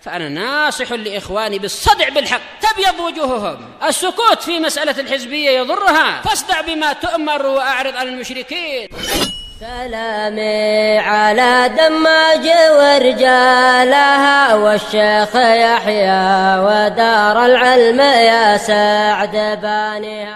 فأنا ناصح لإخواني بالصدع بالحق، تبيض وجوههم. السكوت في مسألة الحزبية يضرها، فاصدع بما تؤمر وأعرض عن المشركين. سلامي على دماج ورجالها والشيخ يحيى ودار العلم يا سعد بانيها.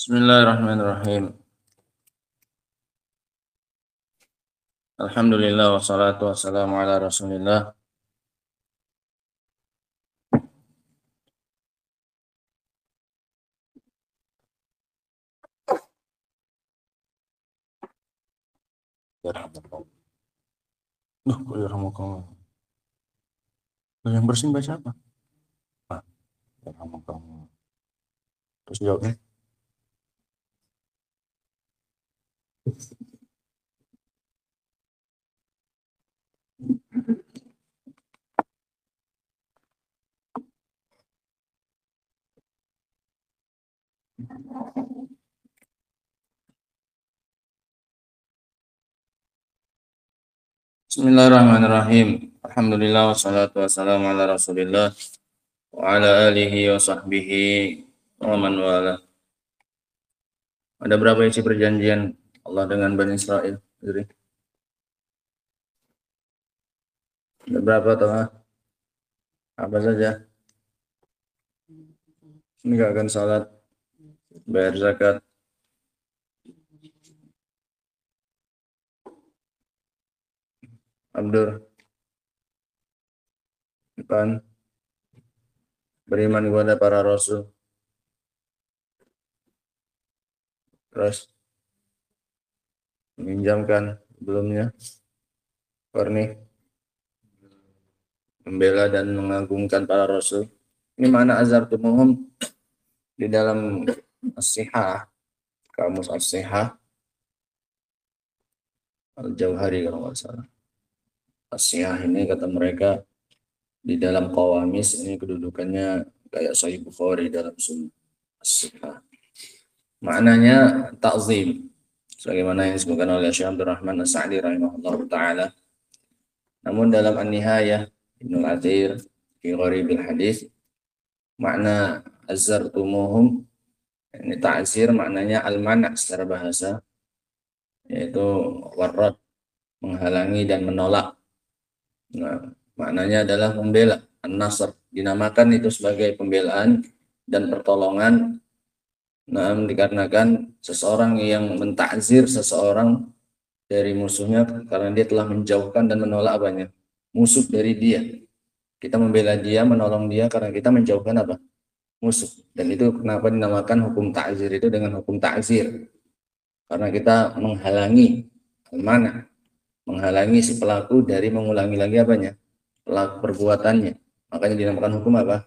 Bismillahirrahmanirrahim. Alhamdulillah wassalatu wassalamu ala Rasulillah. Yang bersin baca apa? Terus jawabnya. Bismillahirrahmanirrahim. Alhamdulillah wassalatu wassalamu ala Rasulillah wa ala alihi wa sahbihi wa man wala. Ada berapa isi perjanjian Allah dengan Bani Israel? Ada berapa toh? Apa saja? Menegakkan salat, bayar zakat, abdur, iman, beriman kepada para rasul, terus meminjamkan sebelumnya, warni, membela dan mengagungkan para rasul. Ini mana azartumuhum di dalam as-sihah, kamus as-sihah Al-Jauhari kalau nggak salah. As-sihah ini kata mereka di dalam qawamis ini kedudukannya kayak Sahih Bukhari dalam sunnah as-sihah. Maknanya ta'zim, sebagaimana yang disebutkan oleh Syekh Abdul Rahman As-Sa'di rahimahullah ta'ala. Namun dalam An-Nihayah Ibnu Athir fi Gharibil Hadis, makna azartumuhum Ini ta'zir maknanya al-mana' secara bahasa, yaitu warad, menghalangi dan menolak. Nah, maknanya adalah membela, an-nasr, dinamakan itu sebagai pembelaan dan pertolongan. Nah, dikarenakan seseorang yang mentakzir seseorang dari musuhnya karena dia telah menjauhkan dan menolak apanya? Musuh dari dia. Kita membela dia, menolong dia karena kita menjauhkan apa? Musuh. Dan itu kenapa dinamakan hukum ta'zir itu dengan hukum ta'zir. Karena kita menghalangi mana? Menghalangi si pelaku dari mengulangi lagi apanya? Pelaku perbuatannya. Makanya dinamakan hukum apa?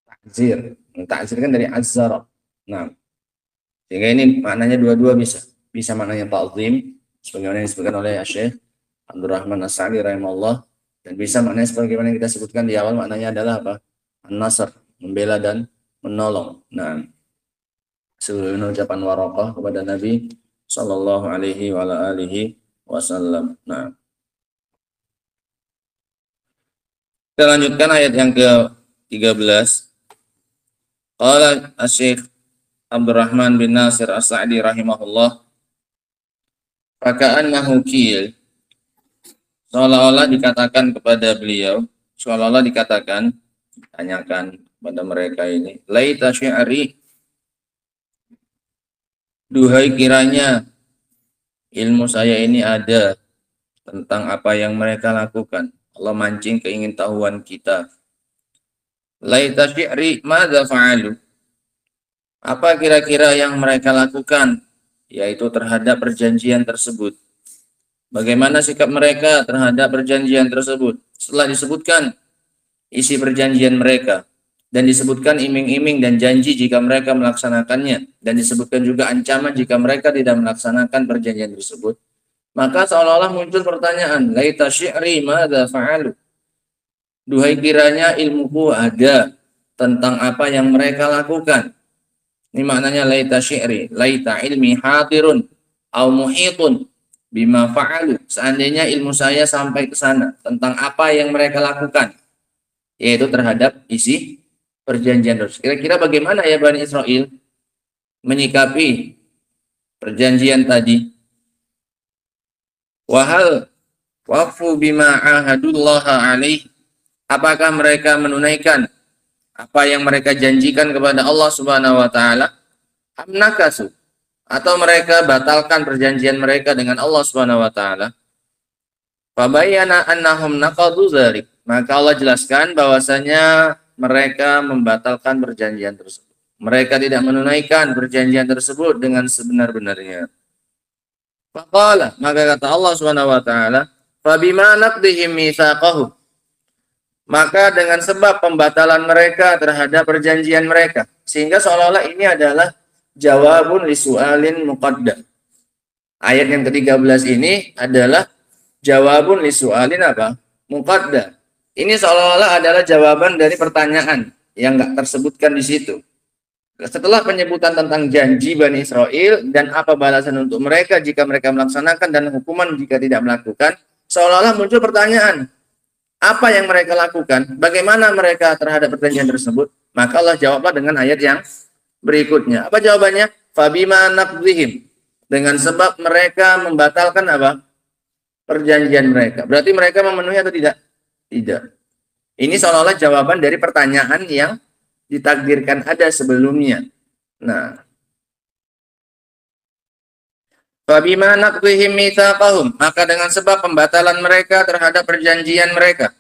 Ta'zir. Ta'zir kan dari azzara. Nah, sehingga ini maknanya dua-dua bisa. Bisa maknanya ta'zim, sebagaimana yang disebutkan oleh Syekh Abdurrahman As-Sa'di rahimahullah, dan bisa maknanya sebagaimana yang kita sebutkan di awal, maknanya adalah apa? An-nasr, membela dan menolong. Nah, sebelum ucapan Waraqah kepada Nabi sallallahu alaihi wa alihi wasallam. Nah, kita lanjutkan ayat yang ke-13. Qala Asy-Syaikh Abdurrahman bin Nasir As-Sa'di rahimahullah, faka'annahu qil, seolah-olah dikatakan kepada beliau, seolah-olah dikatakan, tanyakan pada mereka ini, laita syi'ri, duhai kiranya ilmu saya ini ada tentang apa yang mereka lakukan. Allah mancing keingintahuan kita. Laita syi'ri madza fa'alu, apa kira-kira yang mereka lakukan, yaitu terhadap perjanjian tersebut. Bagaimana sikap mereka terhadap perjanjian tersebut? Setelah disebutkan isi perjanjian mereka, dan disebutkan iming-iming dan janji jika mereka melaksanakannya, dan disebutkan juga ancaman jika mereka tidak melaksanakan perjanjian tersebut, maka seolah-olah muncul pertanyaan, laita syi'ri madza fa'alu, duhai kiranya ilmuku ada tentang apa yang mereka lakukan. Ini maknanya laita syi'ri, laita ilmi hadirun au muhitun bima fa'alu, seandainya ilmu saya sampai ke sana tentang apa yang mereka lakukan, yaitu terhadap isi perjanjian tersebut. Kira-kira bagaimana ya Bani Israel menyikapi perjanjian tadi? Wahal wafu bima ahadullaha alaih, apakah mereka menunaikan apa yang mereka janjikan kepada Allah Subhanahu wa taala? Amnakasu, atau mereka batalkan perjanjian mereka dengan Allah Subhanahu wa taala? Fabayyana annahum naqadu dzalik, maka Allah jelaskan bahwasanya mereka membatalkan perjanjian tersebut. Mereka tidak menunaikan perjanjian tersebut dengan sebenar-benarnya. Faqala, maka kata Allah Subhanahu wa taala, fabima naqdihim mitsaqahum, maka dengan sebab pembatalan mereka terhadap perjanjian mereka, sehingga seolah-olah ini adalah jawabun li su'alin muqaddam. Ayat yang ke-13 ini adalah jawabun li su'alin apa? Muqaddam. Ini seolah-olah adalah jawaban dari pertanyaan yang enggak tersebutkan di situ. Setelah penyebutan tentang janji Bani Israel dan apa balasan untuk mereka jika mereka melaksanakan dan hukuman jika tidak melakukan, seolah-olah muncul pertanyaan, apa yang mereka lakukan, bagaimana mereka terhadap perjanjian tersebut. Maka Allah jawablah dengan ayat yang berikutnya. Apa jawabannya? Fabima naqdihim, dengan sebab mereka membatalkan apa? Perjanjian mereka. Berarti mereka memenuhi atau tidak? Tidak. Ini seolah-olah jawaban dari pertanyaan yang ditakdirkan ada sebelumnya. Nah, fabima naqdihim mitsaqahum, maka dengan sebab pembatalan mereka terhadap perjanjian mereka,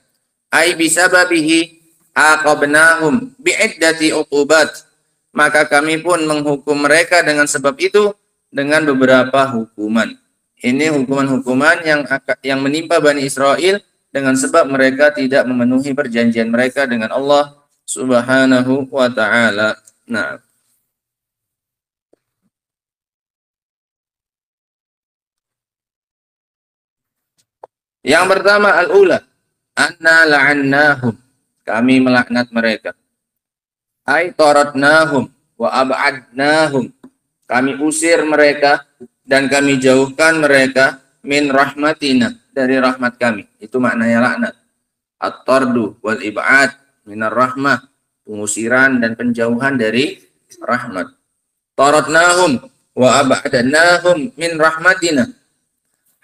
ai bisababihi aqabnahum bi'iddati uqubat, maka kami pun menghukum mereka dengan sebab itu dengan beberapa hukuman. Ini hukuman-hukuman yang menimpa Bani Israel dengan sebab mereka tidak memenuhi perjanjian mereka dengan Allah Subhanahu wa ta'ala. Nah, yang pertama al-ula, anna la'annahum, kami melaknat mereka. Ai taratnahum wa ab'adnahum, kami usir mereka dan kami jauhkan mereka min rahmatina, dari rahmat kami. Itu maknanya laknat. At-tardu wal ib'ad minar rahmah, pengusiran dan penjauhan dari rahmat. taratnahum wa ab'adnahum min rahmatina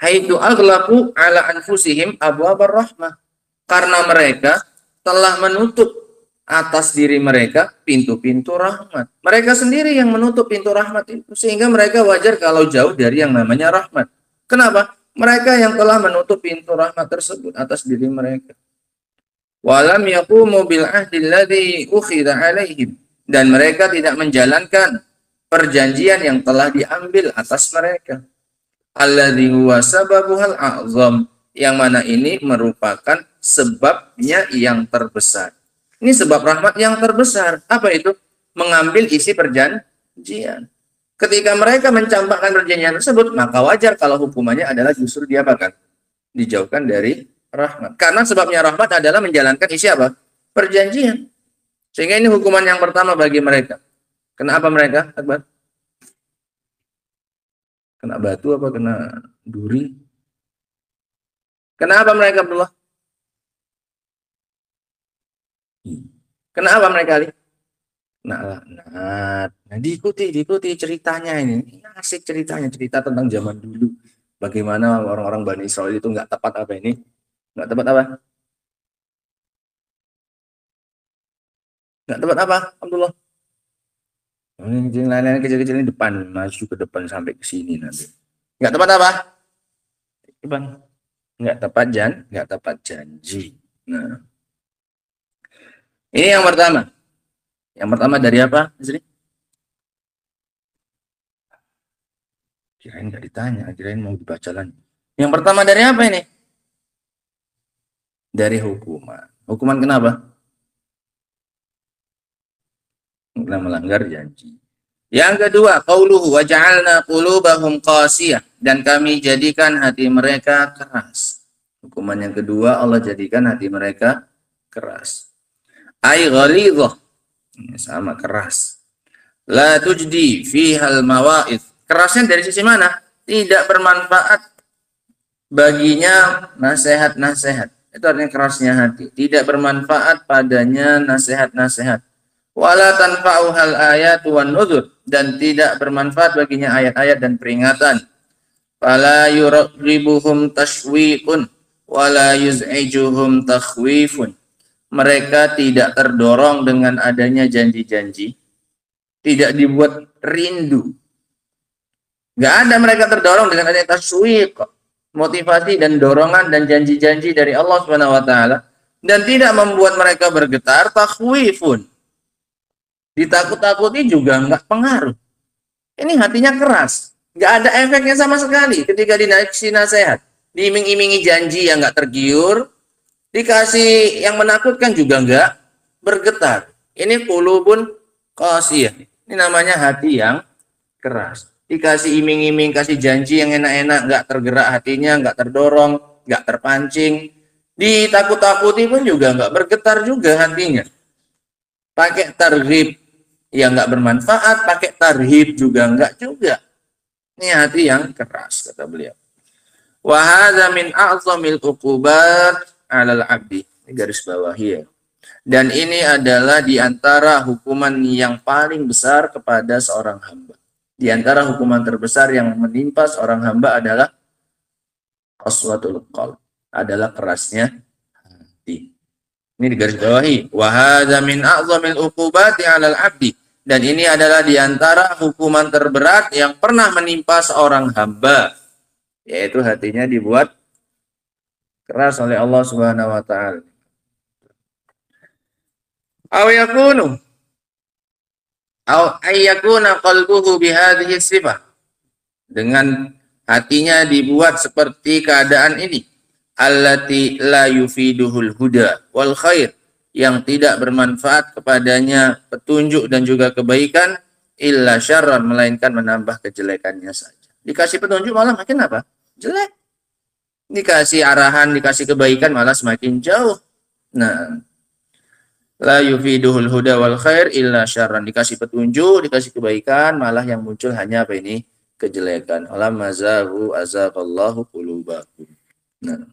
haitsu aghlaqu ala anfusihim abwabar rahmah. Karena mereka telah menutup atas diri mereka pintu-pintu rahmat. Mereka sendiri yang menutup pintu rahmat itu, sehingga mereka wajar kalau jauh dari yang namanya rahmat. Kenapa? Mereka yang telah menutup pintu rahmat tersebut atas diri mereka. Walam yaqumu bil ahdi alladhi ukhidha alaihim, dan mereka tidak menjalankan perjanjian yang telah diambil atas mereka. Alladhi huwa sababuhal a'zam, yang mana ini merupakan sebabnya yang terbesar. Ini sebab rahmat yang terbesar. Apa itu? Mengambil isi perjanjian. Ketika mereka mencampakkan perjanjian tersebut, maka wajar kalau hukumannya adalah justru diapakan? Dijauhkan dari rahmat. Karena sebabnya rahmat adalah menjalankan isi apa? Perjanjian. Sehingga ini hukuman yang pertama bagi mereka. Kenapa mereka, Akbar? Kena batu apa kena duri? Kenapa mereka, Abdullah? Kenapa mereka, Ali? Nah, diikuti ceritanya ini. Asik ceritanya, cerita tentang zaman dulu. Bagaimana orang-orang Bani Israel itu nggak tepat apa ini? Nggak tepat apa? Nggak tepat apa, Abdullah? Ini lain-lain kecil-kecil ini depan, maju ke depan sampai ke sini nanti. Nggak tepat apa? Bang, nggak tepat janji. Nah, ini yang pertama. Yang pertama dari apa? Kirain nggak ditanya, kirain mau dibaca lagi. Yang pertama dari apa ini? Dari hukuman. Hukuman kenapa? Karena melanggar janji. Yang kedua, qauluhu wa ja'alna qulubahum qasiyah, dan kami jadikan hati mereka keras. Hukuman yang kedua, Allah jadikan hati mereka keras. Ai ghalidhah, sama keras. La tujdi fihal mawa'id. Kerasnya dari sisi mana? Tidak bermanfaat baginya nasihat-nasihat. Itu artinya kerasnya hati. Tidak bermanfaat padanya nasihat-nasihat. Wala tanfa'uhal ayat wan nuzur, dan tidak bermanfaat baginya ayat-ayat dan peringatan. Fala yurribuhum tashwiqun wala yuz'ijuhum takhwifun. Mereka tidak terdorong dengan adanya janji-janji, tidak dibuat rindu. Nggak ada mereka terdorong dengan adanya tashwiq, motivasi dan dorongan dan janji-janji dari Allah Subhanahu wa taala, dan tidak membuat mereka bergetar, takhwifun. Ditakut-takuti juga nggak pengaruh. Ini hatinya keras, nggak ada efeknya sama sekali ketika dikasih nasihat. Diiming-imingi janji yang nggak tergiur, dikasih yang menakutkan juga nggak bergetar. Ini qulubun qasiyah. Ini namanya hati yang keras. Dikasih iming-iming, kasih janji yang enak-enak, nggak tergerak hatinya, nggak terdorong, nggak terpancing. Ditakut-takuti pun juga nggak bergetar juga hatinya. Pakai targhib yang nggak bermanfaat, pakai tarhib juga nggak juga. Ini hati yang keras, kata beliau. Wa hadza min a'zamil uqubat 'alal 'abdi. Ini garis bawahi ya. Dan ini adalah di antara hukuman yang paling besar kepada seorang hamba. Di antara hukuman terbesar yang menimpa seorang hamba adalah qaswatul qalb, adalah kerasnya hati. Ini di garis bawahi. Wa hadza min a'zamil uqubati 'alal 'abdi. Dan ini adalah di antara hukuman terberat yang pernah menimpa seorang hamba, yaitu hatinya dibuat keras oleh Allah Subhanahu wa taala. Aw yakunu aw ayyakuna qalbuhu bihadhihi sifah, dengan hatinya dibuat seperti keadaan ini, allati la yufiduhul huda wal khair, yang tidak bermanfaat kepadanya petunjuk dan juga kebaikan, illa syarran, melainkan menambah kejelekannya saja. Dikasih petunjuk malah makin apa? Jelek. Dikasih arahan, dikasih kebaikan malah semakin jauh. Nah, la yufiduhul huda wal khair illa syarran. Dikasih petunjuk, dikasih kebaikan, malah yang muncul hanya apa ini? Kejelekan. Alam mazahu azaqallahu qulubakum. Nah,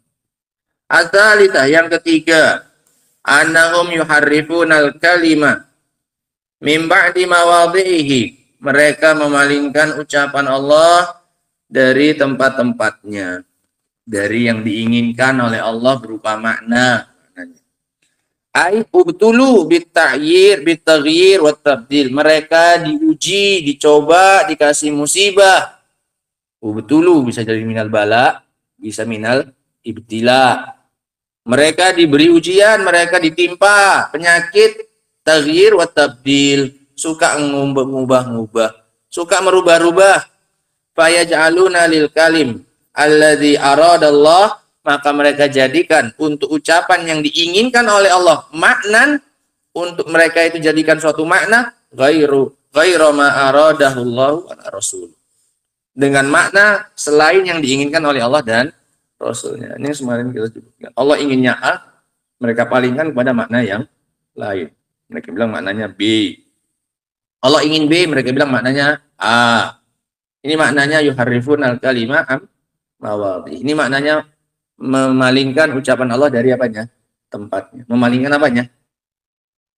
adzalitah, yang ketiga, annahum yuharrifunal kalima min ba'di mawadhihi Mereka memalingkan ucapan Allah dari tempat-tempatnya, dari yang diinginkan oleh Allah berupa makna. Ai ubtulu bita'yir bitaghyir wat tabdil. Mereka diuji, dicoba, dikasih musibah. Ubtulu bisa jadi minal bala, bisa minal ibtila. Mereka diberi ujian, mereka ditimpa penyakit taghyir wat tabdil, suka ngubah-ngubah, suka merubah-rubah. Fayaj'aluna lil kalim alladzi aradallah, maka mereka jadikan untuk ucapan yang diinginkan oleh Allah maknan, untuk mereka itu jadikan suatu makna ghairu ma aradahullahu wa rasul, dengan makna selain yang diinginkan oleh Allah dan Rasulnya. Ini kemarin kita sebutkan. Allah inginnya A, mereka palingkan kepada makna yang lain. Mereka bilang maknanya B. Allah ingin B, mereka bilang maknanya A. Ini maknanya yuharrifun al-kalimah am mawadhi. Ini maknanya memalingkan ucapan Allah dari apanya? Tempatnya. Memalingkan apanya?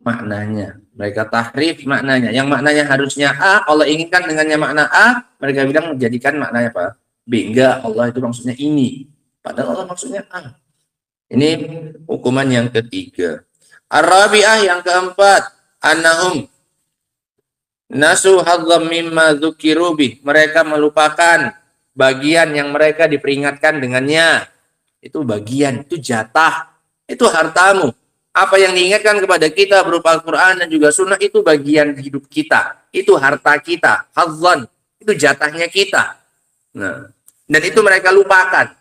Maknanya. Mereka tahrif maknanya. Yang maknanya harusnya A, Allah inginkan dengannya makna A, mereka bilang menjadikan maknanya apa? B. Enggak, Allah itu maksudnya ini. Padahal Allah maksudnya A. Ini hukuman yang ketiga. Ar-rabi'ah yang keempat, annahum nasu hadzam mimma dzukiru bih. Mereka melupakan bagian yang mereka diperingatkan dengannya. Itu bagian, itu jatah, itu hartamu. Apa yang diingatkan kepada kita berupa Al-Quran dan juga Sunnah, itu bagian hidup kita. Itu harta kita, hadzan, itu jatahnya kita. Nah, dan itu mereka lupakan.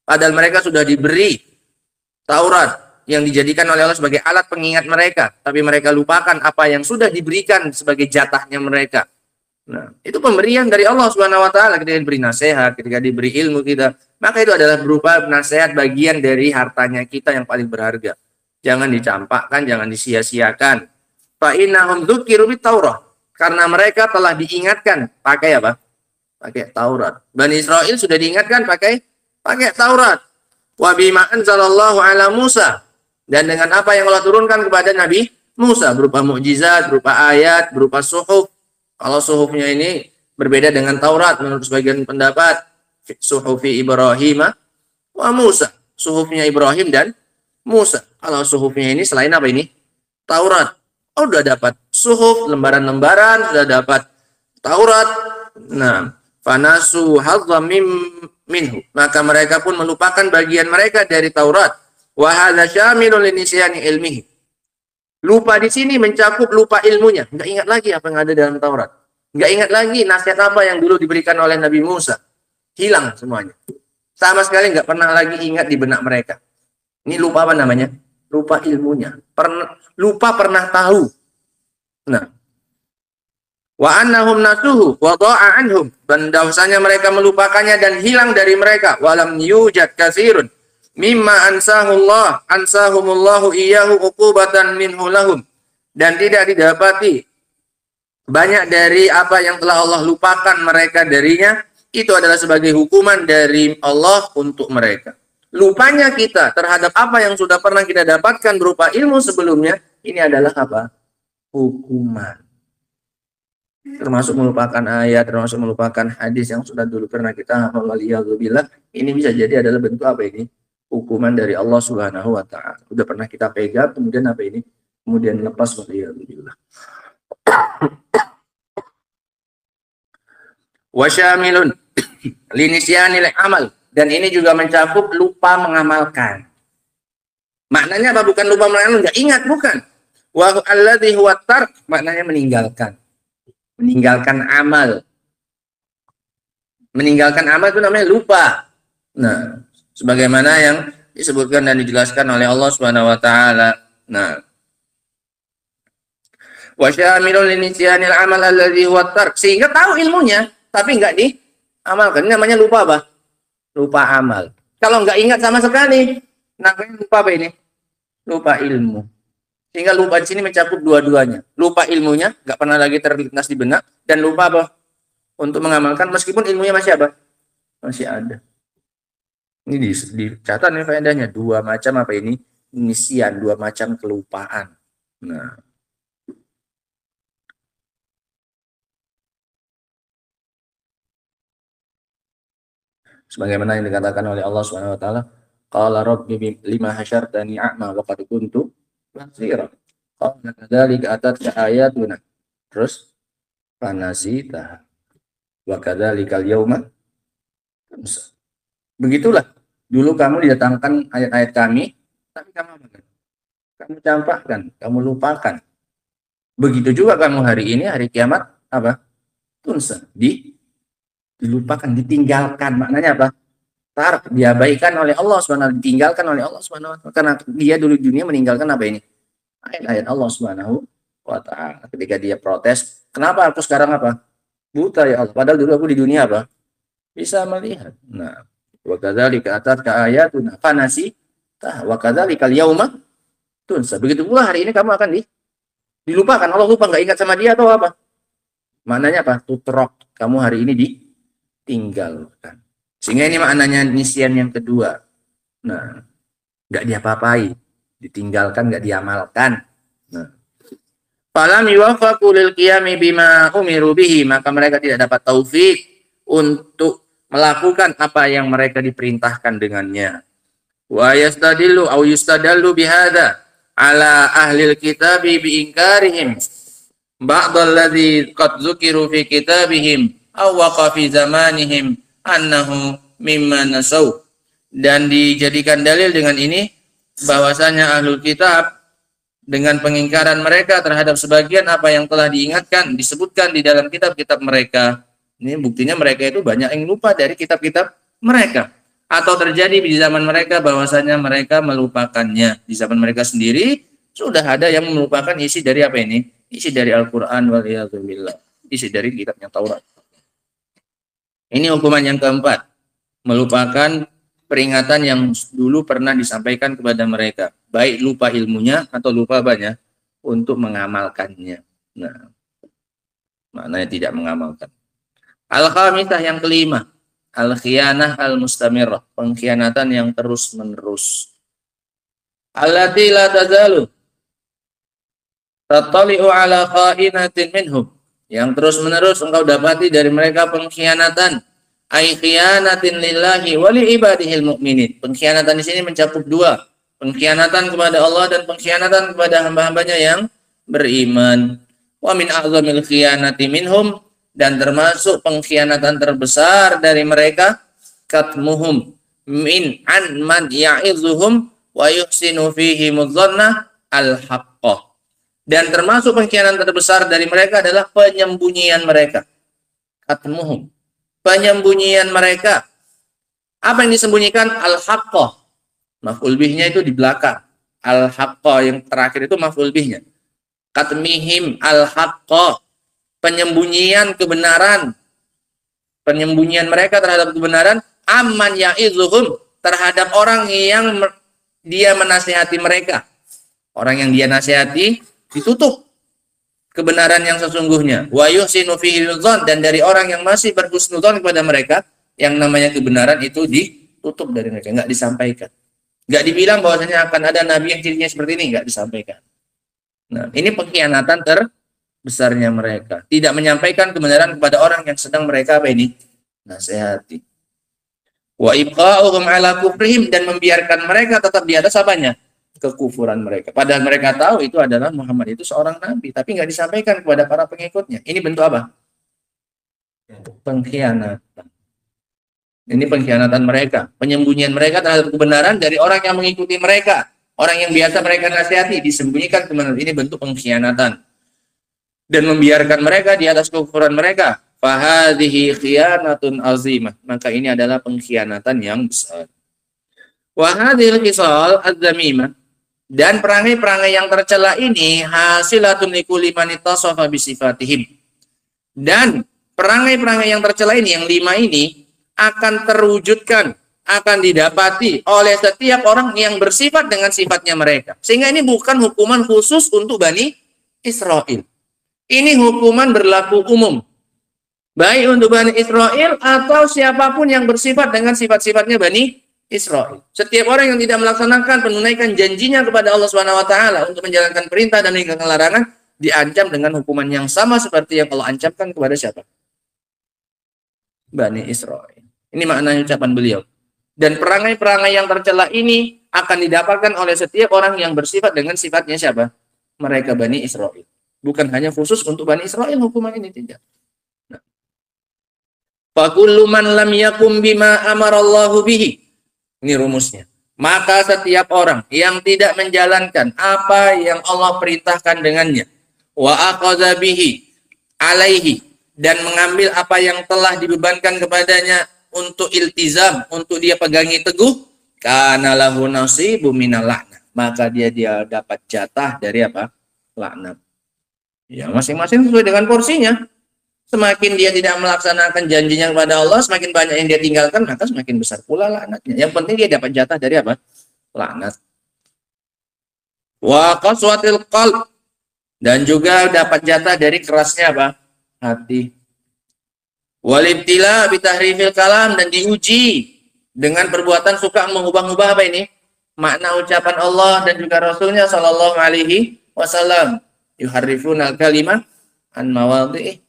Padahal mereka sudah diberi Taurat yang dijadikan oleh Allah sebagai alat pengingat mereka, tapi mereka lupakan apa yang sudah diberikan sebagai jatahnya mereka. Nah, itu pemberian dari Allah Subhanahu wa taala. Ketika diberi nasihat, ketika diberi ilmu kita, maka itu adalah berupa nasihat, bagian dari hartanya kita yang paling berharga. Jangan dicampakkan, jangan disia-siakan. Fa innahum dzukiru bit Taurah, karena mereka telah diingatkan pakai apa? Pakai Taurat. Bani Israel sudah diingatkan pakai Taurat. Wa bima anzalallahu ala Musa, dan dengan apa yang Allah turunkan kepada Nabi Musa berupa mukjizat, berupa ayat, berupa suhuf. Kalau suhufnya ini berbeda dengan Taurat menurut sebagian pendapat. Suhufi Ibrahim wa Musa. Suhufnya Ibrahim dan Musa. Kalau suhufnya ini selain apa ini? Taurat. Oh, sudah dapat suhuf, lembaran-lembaran, sudah dapat Taurat. Nah, fanasu hadzam minhu, maka mereka pun melupakan bagian mereka dari Taurat. Wa hadza syamilun linisyani ilmihi. Lupa di sini mencakup lupa ilmunya. Enggak ingat lagi apa yang ada dalam Taurat. Enggak ingat lagi nasihat apa yang dulu diberikan oleh Nabi Musa. Hilang semuanya. Sama sekali enggak pernah lagi ingat di benak mereka. Ini lupa apa namanya? Lupa ilmunya. Lupa pernah tahu. Nah, wa annahum nasuhu wa dha'a anhum, dan bahwasanya mereka melupakannya dan hilang dari mereka. Walam yujad katsirun mimma ansahumullahu iyyahu uqubatan minhu lahum, dan tidak didapati banyak dari apa yang telah Allah lupakan mereka darinya, itu adalah sebagai hukuman dari Allah untuk mereka. Lupanya kita terhadap apa yang sudah pernah kita dapatkan berupa ilmu sebelumnya, ini adalah apa? Hukuman. Termasuk melupakan ayat, termasuk melupakan hadis yang sudah dulu pernah kita hafal. Waliyadzubillah, ini bisa jadi adalah bentuk apa ini? Hukuman dari Allah Subhanahu wa taala. Sudah pernah kita pegang, kemudian apa ini? Kemudian lepas. Waliyadzubillah. Wa syamilun linisyanil amal, dan ini juga mencakup lupa mengamalkan. Maknanya apa? Bukan lupa mengamalkan, enggak ingat, bukan. Wa alladzi huwa tark, maknanya meninggalkan. Meninggalkan amal. Meninggalkan amal itu namanya lupa. Nah, sebagaimana yang disebutkan dan dijelaskan oleh Allah Subhanahu wa taala. Nah, wa syamilun linisyanil amal alladzi huwa tark, sehingga tahu ilmunya tapi enggak diamalkan. Ini namanya lupa apa? Lupa amal. Kalau enggak ingat sama sekali, namanya lupa apa ini? Lupa ilmu. Sehingga lupa di sini mencakup dua-duanya. Lupa ilmunya, nggak pernah lagi terlintas di benak, dan lupa apa? Untuk mengamalkan, meskipun ilmunya masih apa? Masih ada. Ini dicatat nih faedahnya. Dua macam apa ini? Nisyan, dua macam kelupaan. Nah, Sebagaimana yang dikatakan oleh Allah Subhanahu wa taala, qala rabbi lima hasyartani a'ma wa qad kuntu basira. Qala kadzalika atatka ayatuna. Terus fanasita wa kadzalikal yauma. Begitulah dulu kamu didatangkan ayat-ayat kami, tapi kamu apa? Kamu campakkan, kamu lupakan. Begitu juga kamu hari ini, hari kiamat, apa? Tunsa, dilupakan, ditinggalkan. Maknanya apa? Diabaikan oleh Allah SWT, ditinggalkan oleh Allah SWT. Karena dia dulu di dunia meninggalkan apa ini? Ayat-ayat Allah SWT. Ketika dia protes, kenapa aku sekarang apa? Buta ya Allah. Padahal dulu aku di dunia apa? Bisa melihat. Nah, wa kadzalika atatka ayatuna fanasita wa kadzalikal yauma tunsa. Begitu pula hari ini kamu akan dilupakan. Allah lupa, nggak ingat sama dia atau apa? Maknanya apa? Tutrok. Kamu hari ini ditinggalkan. Sehingga ini maknanya nisyan yang kedua. Nah, nggak diapa-apai, ditinggalkan, nggak diamalkan. Nah, falam yuwaffaqu lil qiyami bima umiru bihi, maka mereka tidak dapat taufik untuk melakukan apa yang mereka diperintahkan dengannya. Wa yastadillu aw yustadallu bihadza ala ahli alkitabi bi inkarihim ba'dal ladzi qad dzukiru fi kitabihim aw waqa fi zamanihim annahu mimma nasaw. Dan dijadikan dalil dengan ini bahwasanya ahlul kitab dengan pengingkaran mereka terhadap sebagian apa yang telah diingatkan, disebutkan di dalam kitab-kitab mereka. Ini buktinya mereka itu banyak yang lupa dari kitab-kitab mereka. Atau terjadi di zaman mereka bahwasanya mereka melupakannya. Di zaman mereka sendiri sudah ada yang melupakan isi dari apa ini? Isi dari Al-Quran waliyadzubillah. Isi dari kitabnya Taurat. Ini hukuman yang keempat. Melupakan peringatan yang dulu pernah disampaikan kepada mereka. Baik lupa ilmunya atau lupa banyak untuk mengamalkannya. Nah, maknanya tidak mengamalkan. Al-khamisah yang kelima, al-khiyanah al-mustamirah, pengkhianatan yang terus-menerus. Allati la tazalu tattali'u ala kha'inatin minhum, yang terus-menerus engkau dapati dari mereka pengkhianatan, ai khiyanatin lillahi wa li ibadihil mu'minin. Pengkhianatan di sini mencakup dua, pengkhianatan kepada Allah dan pengkhianatan kepada hamba-hambanya yang beriman. Wa min a'zamil khiyanati minhum, dan termasuk pengkhianatan terbesar dari mereka, katmuhum min an man ya'izuhum wa yuhsinu fihi mudzanna al-haqqah. Dan termasuk pengkhianatan terbesar dari mereka adalah penyembunyian mereka. Katmuhum, penyembunyian mereka. Apa yang disembunyikan? Al-haqqah. Maf'ul bihnya itu di belakang. Al-haqqah yang terakhir itu maf'ul bihnya. Katmihim al-haqqah, penyembunyian kebenaran, penyembunyian mereka terhadap kebenaran, amman ya'izuhum, terhadap orang yang dia menasihati mereka. Orang yang dia nasihati ditutup kebenaran yang sesungguhnya. Wa yuhsinu fihi dzan, dan dari orang yang masih berhusnudzon kepada mereka, yang namanya kebenaran itu ditutup dari mereka, enggak disampaikan. Enggak dibilang bahwasanya akan ada nabi yang cirinya seperti ini, enggak disampaikan. Nah, ini pengkhianatan besarnya mereka, tidak menyampaikan kebenaran kepada orang yang sedang mereka apa ini? Nasihati. Wa ibqa'uhum ala kufrihim, dan membiarkan mereka tetap di atas apanya? Kekufuran mereka. Padahal mereka tahu itu adalah Muhammad itu seorang nabi, tapi nggak disampaikan kepada para pengikutnya. Ini bentuk apa? Pengkhianatan. Ini pengkhianatan mereka, penyembunyian mereka terhadap kebenaran dari orang yang mengikuti mereka, orang yang biasa mereka nasihati, disembunyikan kebenaran. Ini bentuk pengkhianatan. Dan membiarkan mereka di atas kekufuran mereka, fahadhihi khiyanatun azimah, maka ini adalah pengkhianatan yang besar. Wa hadhil khisal az-zamimah, dan perangai-perangai yang tercela ini hasilatun likulli man ittasafa bi sifatihim, dan perangai-perangai yang tercela ini, yang 5 ini, akan terwujudkan, akan didapati oleh setiap orang yang bersifat dengan sifatnya mereka. Sehingga ini bukan hukuman khusus untuk Bani Israel. Ini hukuman berlaku umum, baik untuk Bani Israel atau siapapun yang bersifat dengan sifat-sifatnya Bani Israel. Setiap orang yang tidak melaksanakan, menunaikan janjinya kepada Allah SWT untuk menjalankan perintah dan meninggalkan larangan, diancam dengan hukuman yang sama seperti yang Allah ancamkan kepada siapa? Bani Israel. Ini makna ucapan beliau. Dan perangai-perangai yang tercela ini akan didapatkan oleh setiap orang yang bersifat dengan sifatnya siapa? Mereka Bani Israel. Bukan hanya khusus untuk Bani Israel hukuman ini, tidak. Fakullu man lam yakum bima amarallahu bihi. Ini rumusnya. Maka setiap orang yang tidak menjalankan apa yang Allah perintahkan dengannya, wa aqadha bihi alaihi, dan mengambil apa yang telah dibebankan kepadanya untuk iltizam, untuk dia pegangi teguh, kana lahu nasibum minal la'nah, maka dia dapat jatah dari apa? Laknat. Ya, masing-masing sesuai dengan porsinya. Semakin dia tidak melaksanakan janjinya kepada Allah, semakin banyak yang dia tinggalkan, maka semakin besar pula laknatnya. Yang penting dia dapat jatah dari apa? Laknat. Wa qaswatil qalb, dan juga dapat jatah dari kerasnya apa? Hati. Wal ibtila bi tahrifil kalam, dan diuji dengan perbuatan suka mengubah-ubah apa ini? Makna ucapan Allah dan juga Rasulnya sallallahu alaihi wasallam. Yuharrifuna al-kalimah an mawadhi'i.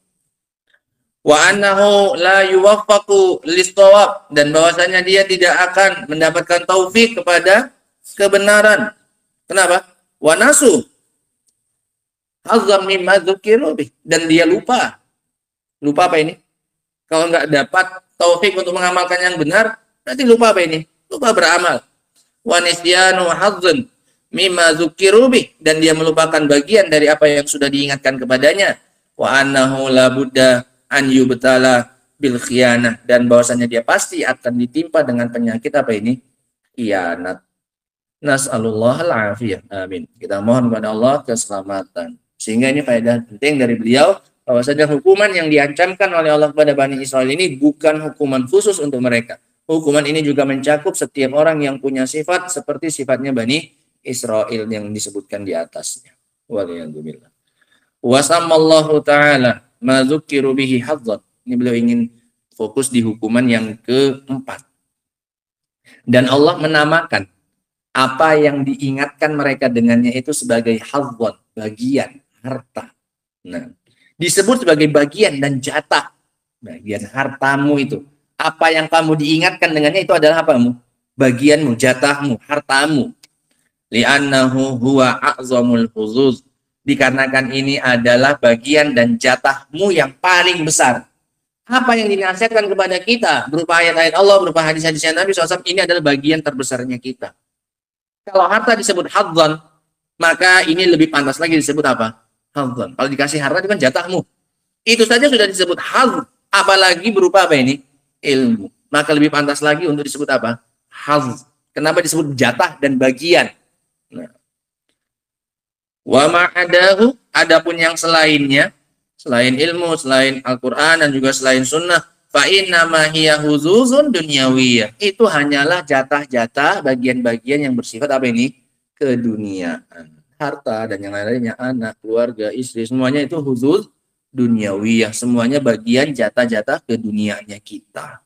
Wa annahu la yuwaffaqu lis-shawab, dan bahwasanya dia tidak akan mendapatkan taufik kepada kebenaran. Kenapa? Wa nasu hazzam mimma dzukiru bih, dan dia lupa. Lupa apa ini? Kalau nggak dapat taufik untuk mengamalkan yang benar, berarti lupa apa ini? Lupa beramal. Wa nisyanu hazzan mimma dzukiru bih, dan dia melupakan bagian dari apa yang sudah diingatkan kepadanya. Wa annahu la budda an yubtala bil khiyanah, dan bahwasanya dia pasti akan ditimpa dengan penyakit apa ini? Khianat. Nas'alullah al-afiyah. Amin. Kita mohon kepada Allah keselamatan. Sehingga ini faedah penting dari beliau, bahwasanya hukuman yang diancamkan oleh Allah kepada Bani Israel ini bukan hukuman khusus untuk mereka. Hukuman ini juga mencakup setiap orang yang punya sifat seperti sifatnya Bani Israel yang disebutkan di atasnya. Waliyadzubillah. Wa sammallahu ta'ala ma dzukiru bihi hadzat. Ini beliau ingin fokus di hukuman yang keempat. Dan Allah menamakan apa yang diingatkan mereka dengannya itu sebagai hadzat, bagian, harta. Nah, disebut sebagai bagian dan jatah. Bagian hartamu itu. Apa yang kamu diingatkan dengannya itu adalah apamu? Bagianmu, jatahmu, hartamu. Li'annahu huwa a'zamul huzuz. Dikarenakan ini adalah bagian dan jatahmu yang paling besar. Apa yang dinasihatkan kepada kita berupa ayat-ayat Allah, berupa hadis-hadis Nabi SAW, ini adalah bagian terbesarnya kita. Kalau harta disebut hadzan, maka ini lebih pantas lagi disebut apa? Hadzan. Kalau dikasih harta itu kan jatahmu. Itu saja sudah disebut hadzan. Apalagi berupa apa ini? Ilmu. Maka lebih pantas lagi untuk disebut apa? Hadzan. Kenapa disebut jatah dan bagian? Nah. Wa ma'adahu, adapun yang selainnya, selain ilmu, selain Al-Quran dan juga selain sunnah, fa inna ma hiya huzuzun dunyawiyah, itu hanyalah jatah-jatah, bagian-bagian yang bersifat apa ini? Keduniaan. Harta dan yang lainnya, anak, keluarga, istri, semuanya itu huzuz dunyawiyah, semuanya bagian jatah-jatah keduniaannya kita.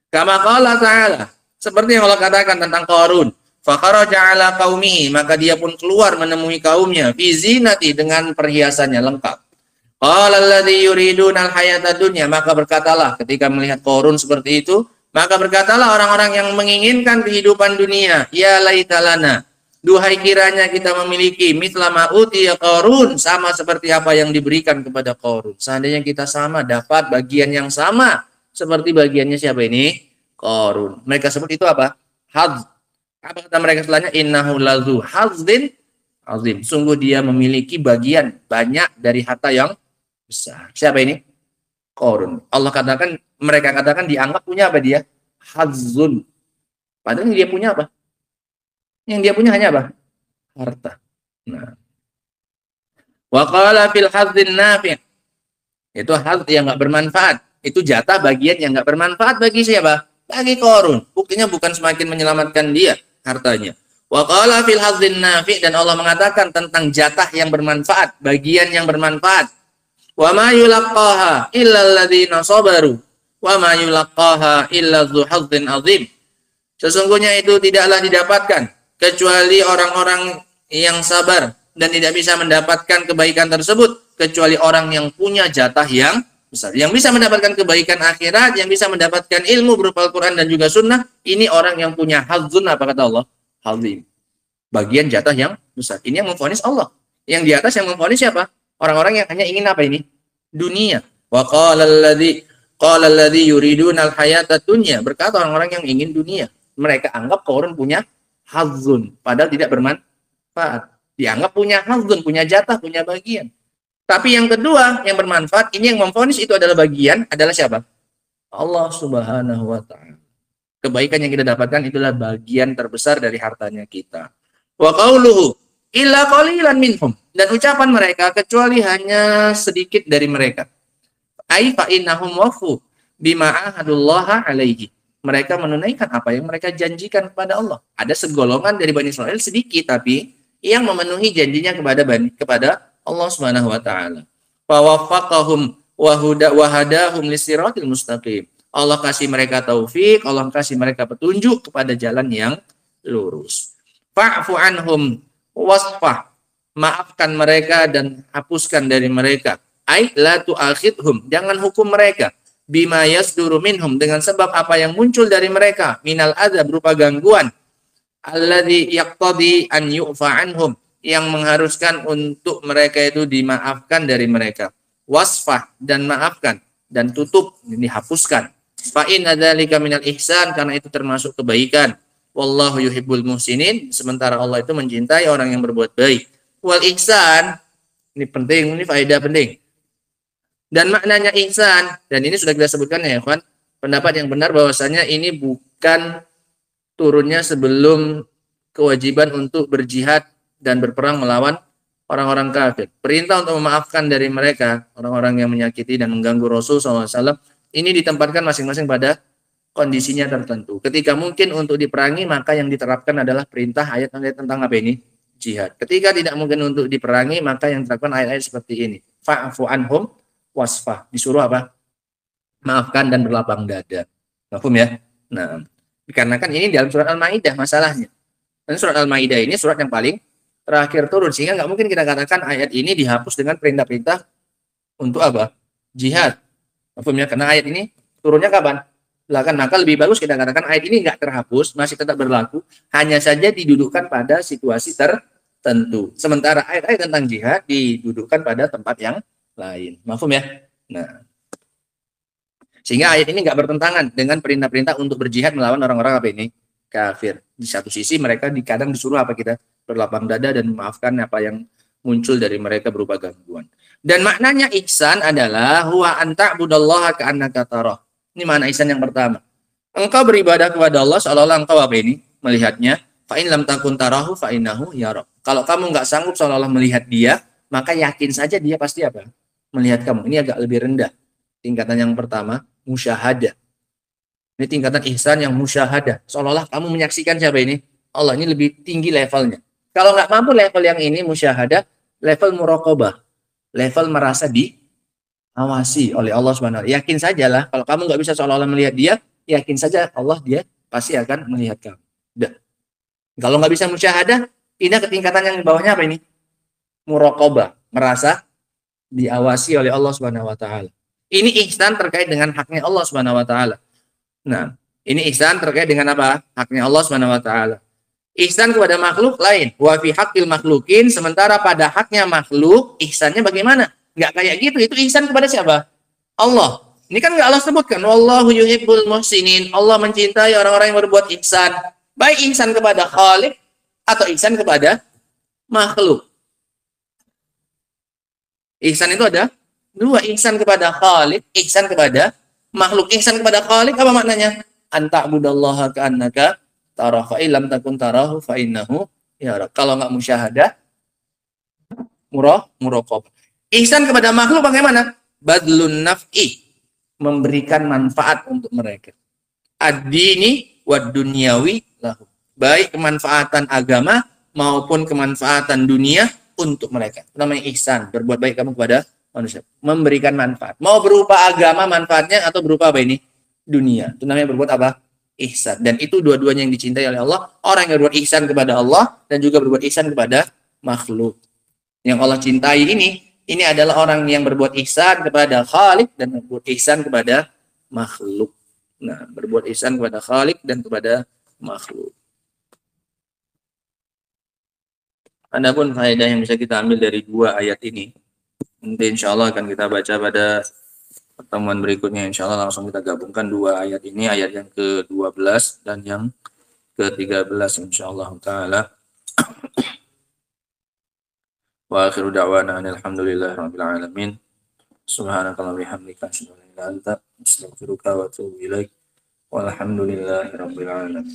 Kama qala ta'ala, seperti yang Allah katakan tentang Qarun. Fakharaja ala qaumihi, maka dia pun keluar menemui kaumnya fi zinati, dengan perhiasannya lengkap. Qala alladzi yuriduna al-hayata dunya, maka berkatalah ketika melihat Qarun seperti itu, maka berkatalah orang-orang yang menginginkan kehidupan dunia, ya laitalana, duhai kiranya kita memiliki mithla ma utiya Qarun, sama seperti apa yang diberikan kepada Qarun. Seandainya kita sama dapat bagian yang sama seperti bagiannya siapa ini? Qarun. Mereka sebut itu apa? Hadz. Apa kata mereka setelahnya? Innahu lazu hazzin azim. Sungguh dia memiliki bagian banyak dari harta yang besar. Siapa ini? Qarun. Allah katakan, mereka katakan dianggap punya apa dia? Hazzun. Padahal dia punya apa? Yang dia punya hanya apa? Harta. Nah. Wa qala fil hazzin nafi'. Itu haz yang enggak bermanfaat. Itu jatah bagian yang enggak bermanfaat bagi siapa? Bagi Qarun. Buktinya bukan semakin menyelamatkan dia hartanya. Wa qala fil hazzin nafi', dan Allah mengatakan tentang jatah yang bermanfaat, bagian yang bermanfaat. Wa ma yulaqqaha illa alladziina sabaru wa ma yulaqqaha illa dzu hazzin azim. Sesungguhnya itu tidaklah didapatkan kecuali orang-orang yang sabar, dan tidak bisa mendapatkan kebaikan tersebut kecuali orang yang punya jatah yang besar. Yang bisa mendapatkan kebaikan akhirat, yang bisa mendapatkan ilmu berupa Al-Quran dan juga sunnah, ini orang yang punya hadzun, apa kata Allah? Hazim. Bagian jatah yang besar. Ini yang memvonis Allah. Yang di atas yang memvonis siapa? Orang-orang yang hanya ingin apa ini? Dunia. Wa qala alladzi yuriduna al-hayata dunya. Berkata orang-orang yang ingin dunia. Mereka anggap orang punya hadzun, padahal tidak bermanfaat. Dianggap punya hadzun, punya jatah, punya bagian. Tapi yang kedua, yang bermanfaat, ini yang memvonis itu adalah bagian, adalah siapa? Allah Subhanahu wa Ta'ala. Kebaikan yang kita dapatkan itulah bagian terbesar dari hartanya kita. Wa qauluhu illa qalilan minhum, dan ucapan mereka kecuali hanya sedikit dari mereka. Ai fa innahum wafu bima ahadullah alaihi. Mereka menunaikan apa yang mereka janjikan kepada Allah. Ada segolongan dari Bani Israel sedikit tapi yang memenuhi janjinya kepada Allah Subhanahu wa Ta'ala. Fa waffaqahum wa hadahum lisiratil mustaqim. Allah kasih mereka taufik, Allah kasih mereka petunjuk kepada jalan yang lurus. Fa'fu anhum wasfah. Maafkan mereka dan hapuskan dari mereka. Ai la tu'akhidhum. Jangan hukum mereka. Bima yasduru minhum. Dengan sebab apa yang muncul dari mereka. Minal adza berupa gangguan. Alladzi yaqtadi an yu'fa anhum. Yang mengharuskan untuk mereka itu dimaafkan dari mereka. Wasfah, dan maafkan. Dan tutup, dihapuskan. Fa'in adzalika minal ihsan, karena itu termasuk kebaikan. Wallahu yuhibbul muhsinin, sementara Allah itu mencintai orang yang berbuat baik. Wal ihsan, ini penting, ini faedah penting. Dan maknanya ihsan, dan ini sudah kita sebutkan ya kawan, pendapat yang benar bahwasanya ini bukan turunnya sebelum kewajiban untuk berjihad dan berperang melawan orang-orang kafir. Perintah untuk memaafkan dari mereka, orang-orang yang menyakiti dan mengganggu Rasul SAW, ini ditempatkan masing-masing pada kondisinya tertentu. Ketika mungkin untuk diperangi, maka yang diterapkan adalah perintah ayat-ayat tentang apa ini? Jihad. Ketika tidak mungkin untuk diperangi, maka yang diterapkan ayat-ayat seperti ini. Fa'fu anhum wasfah. Disuruh apa? Maafkan dan berlapang dada. Mafhum ya? Nah, dikarenakan ini dalam surat Al-Maidah masalahnya. Dan surat Al-Maidah ini surat yang paling terakhir turun, sehingga nggak mungkin kita katakan ayat ini dihapus dengan perintah-perintah untuk apa? Jihad. Maksudnya karena ayat ini turunnya kapan? Belakang. Maka lebih bagus kita katakan ayat ini nggak terhapus, masih tetap berlaku, hanya saja didudukkan pada situasi tertentu. Sementara ayat-ayat tentang jihad didudukkan pada tempat yang lain. Maksud ya? Nah, sehingga ayat ini nggak bertentangan dengan perintah-perintah untuk berjihad melawan orang-orang apa ini? Kafir. Di satu sisi mereka kadang disuruh apa kita? Berlapang dada dan memaafkan apa yang muncul dari mereka berupa gangguan. Dan maknanya ihsan adalah huwa anta budallaha ka'annaka tarah. Ini makna ihsan yang pertama. Engkau beribadah kepada Allah seolah-olah engkau apa ini? Melihatnya. Fa in lam takun tarahu fa innahu yara. Kalau kamu nggak sanggup seolah-olah melihat dia, maka yakin saja dia pasti apa? Melihat kamu. Ini agak lebih rendah. Tingkatan yang pertama, musyahadah. Ini tingkatan ihsan yang musyahadah. Seolah-olah kamu menyaksikan siapa ini? Allah. Ini lebih tinggi levelnya. Kalau nggak mampu level yang ini, musyahadah, level muraqabah, level merasa diawasi oleh Allah SWT. Yakin sajalah, kalau kamu nggak bisa seolah-olah melihat dia, yakin saja Allah dia pasti akan melihat kamu. Udah. Kalau nggak bisa musyahadah, pindah ke tingkatan yang di bawahnya apa ini? Muraqabah, merasa diawasi oleh Allah SWT. Ini ihsan terkait dengan haknya Allah SWT. Nah, ini ihsan terkait dengan apa? Haknya Allah SWT. Ihsan kepada makhluk lain. Wa fi haqqil makhlukin, sementara pada haknya makhluk, ihsannya bagaimana? Enggak kayak gitu. Itu ihsan kepada siapa? Allah. Ini kan enggak Allah sebutkan. Wallahu yuhibbul muhsinin. Allah mencintai orang-orang yang berbuat ihsan. Baik ihsan kepada Khaliq atau ihsan kepada makhluk. Ihsan itu ada dua. Ihsan kepada Khaliq, ihsan kepada makhluk. Ihsan kepada Khaliq apa maknanya? Anta'budallaha ka'annaka tarah, fa illam takun tarahu fa innahu yara. Kalau enggak musyahadah, muraqabah. Ihsan kepada makhluk bagaimana? Badlun naf'i, memberikan manfaat untuk mereka. Ad-dini wad dunyawi lahu. Baik kemanfaatan agama maupun kemanfaatan dunia untuk mereka. Namanya ihsan, berbuat baik kamu kepada manusia, memberikan manfaat. Mau berupa agama manfaatnya atau berupa apa ini? Dunia. Itu namanya berbuat apa? Ihsan. Dan itu dua-duanya yang dicintai oleh Allah. Orang yang berbuat ihsan kepada Allah dan juga berbuat ihsan kepada makhluk. Yang Allah cintai ini, ini adalah orang yang berbuat ihsan kepada Khalik dan berbuat ihsan kepada makhluk. Nah, berbuat ihsan kepada Khalik dan kepada makhluk. Adapun faedah yang bisa kita ambil dari dua ayat ini, nanti insya Allah akan kita baca pada pertemuan berikutnya. Insya Allah langsung kita gabungkan dua ayat ini, ayat yang ke-12 dan yang ke-13 insya Allah ta'ala. Wa akhiru da'wana alhamdulillahi rabbil alamin. Subhanakallah bihamdika asyhadu an la ilaha illa anta astaghfiruka wa atubu ilaik. Walhamdulillahi rabbil alamin.